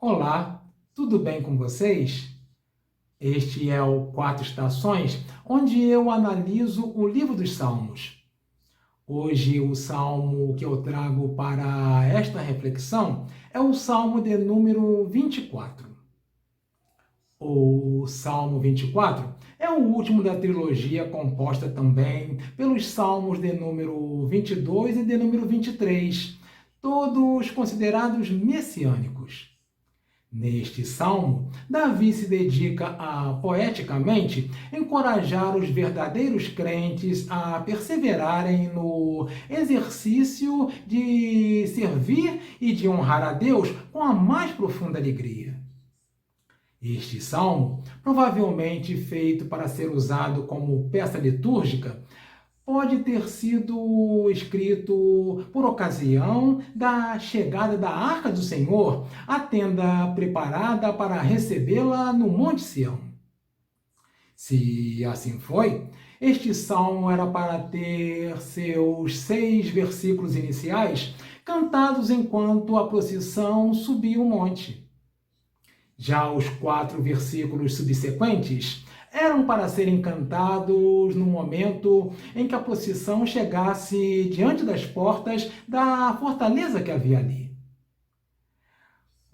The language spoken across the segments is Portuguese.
Olá, tudo bem com vocês? Este é o Quatro Estações, onde eu analiso o livro dos Salmos. Hoje, o salmo que eu trago para esta reflexão é o Salmo de número 24. O Salmo 24 é o último da trilogia composta também pelos Salmos de número 22 e de número 23, todos considerados messiânicos. Neste salmo, Davi se dedica a, poeticamente, encorajar os verdadeiros crentes a perseverarem no exercício de servir e de honrar a Deus com a mais profunda alegria. Este salmo, provavelmente feito para ser usado como peça litúrgica, pode ter sido escrito por ocasião da chegada da Arca do Senhor, à tenda preparada para recebê-la no Monte Sião. Se assim foi, este salmo era para ter seus 6 versículos iniciais cantados enquanto a procissão subia o monte. Já os 4 versículos subsequentes eram para serem cantados no momento em que a procissão chegasse diante das portas da fortaleza que havia ali.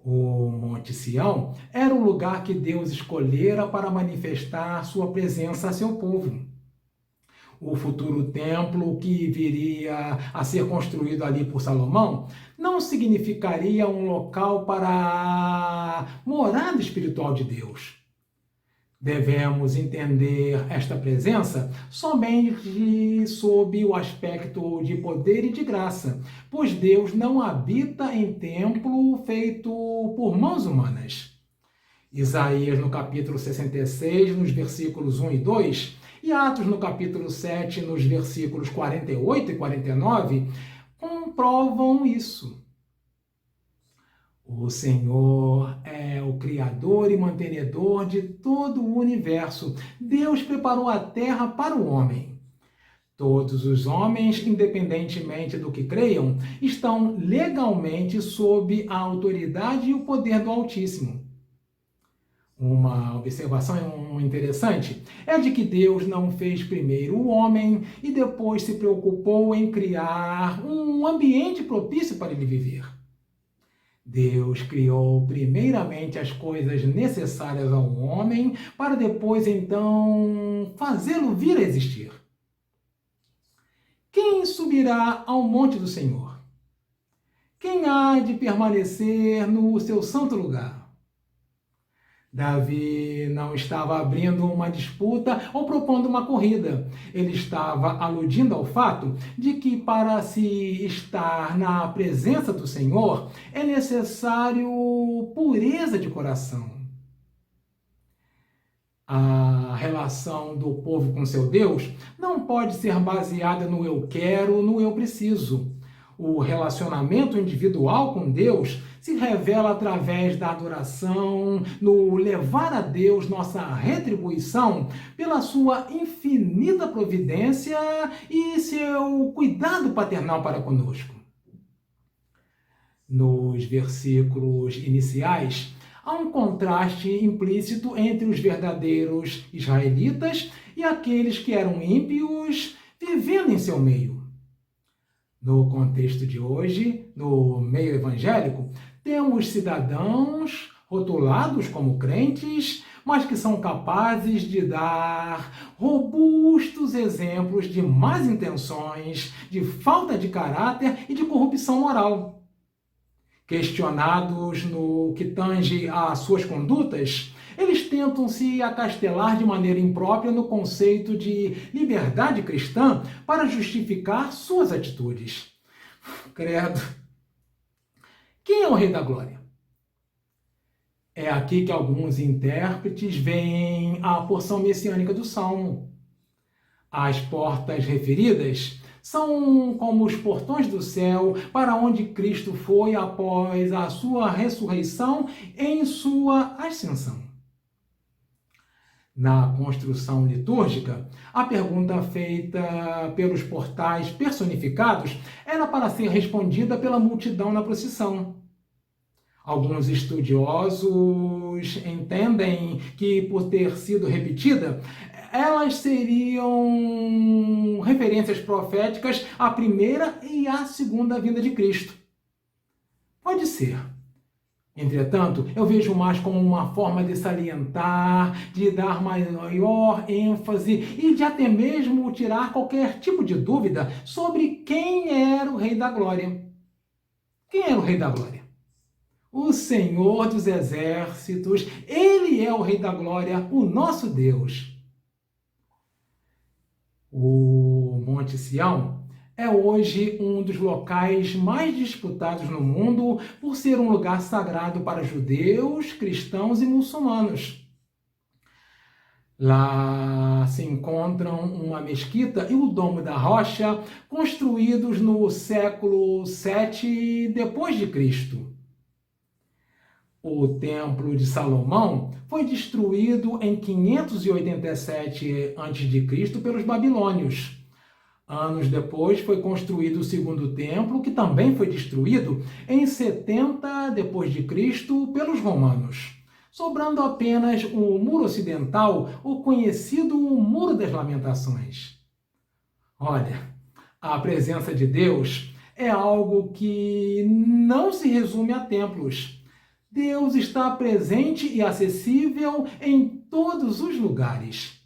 O Monte Sião era o lugar que Deus escolhera para manifestar sua presença a seu povo. O futuro templo que viria a ser construído ali por Salomão não significaria um local para a morada espiritual de Deus. Devemos entender esta presença somente sob o aspecto de poder e de graça, pois Deus não habita em templo feito por mãos humanas. Isaías, no capítulo 66, nos versículos 1 e 2, e Atos, no capítulo 7, nos versículos 48 e 49, comprovam isso. O Senhor é o Criador e mantenedor de todo o universo. Deus preparou a terra para o homem. Todos os homens, independentemente do que creiam, estão legalmente sob a autoridade e o poder do Altíssimo. Uma observação interessante é de que Deus não fez primeiro o homem e depois se preocupou em criar um ambiente propício para ele viver. Deus criou primeiramente as coisas necessárias ao homem para depois, então, fazê-lo vir a existir. Quem subirá ao monte do Senhor? Quem há de permanecer no seu santo lugar? Davi não estava abrindo uma disputa ou propondo uma corrida. Ele estava aludindo ao fato de que para se estar na presença do Senhor é necessário pureza de coração. A relação do povo com seu Deus não pode ser baseada no eu quero, no eu preciso. O relacionamento individual com Deus se revela através da adoração, no levar a Deus nossa retribuição pela sua infinita providência e seu cuidado paternal para conosco. Nos versículos iniciais, há um contraste implícito entre os verdadeiros israelitas e aqueles que eram ímpios vivendo em seu meio. No contexto de hoje, no meio evangélico, temos cidadãos rotulados como crentes, mas que são capazes de dar robustos exemplos de más intenções, de falta de caráter e de corrupção moral. Questionados no que tange às suas condutas, eles tentam se acastelar de maneira imprópria no conceito de liberdade cristã para justificar suas atitudes. Credo. Quem é o Rei da Glória? É aqui que alguns intérpretes veem a porção messiânica do Salmo. As portas referidas são como os portões do céu para onde Cristo foi após a sua ressurreição em sua ascensão. Na construção litúrgica, a pergunta feita pelos portais personificados era para ser respondida pela multidão na procissão. Alguns estudiosos entendem que, por ter sido repetida, elas seriam referências proféticas à primeira e à segunda vinda de Cristo. Pode ser. Entretanto, eu vejo mais como uma forma de salientar, de dar maior ênfase e de até mesmo tirar qualquer tipo de dúvida sobre quem era o Rei da Glória. Quem era o Rei da Glória? O Senhor dos Exércitos, Ele é o Rei da Glória, o nosso Deus. O Monte Sião é hoje um dos locais mais disputados no mundo por ser um lugar sagrado para judeus, cristãos e muçulmanos. Lá se encontram uma mesquita e o Domo da Rocha, construídos no século VII depois de Cristo. O Templo de Salomão foi destruído em 587 a.C. pelos babilônios. Anos depois foi construído o segundo templo, que também foi destruído em 70 depois de Cristo pelos romanos, sobrando apenas o muro ocidental, o conhecido Muro das Lamentações. Olha, a presença de Deus é algo que não se resume a templos. Deus está presente e acessível em todos os lugares.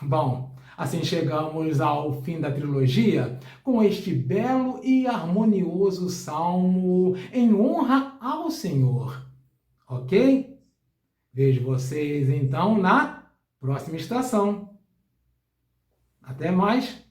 Bom, assim chegamos ao fim da trilogia com este belo e harmonioso salmo em honra ao Senhor. Ok? Vejo vocês então na próxima estação. Até mais!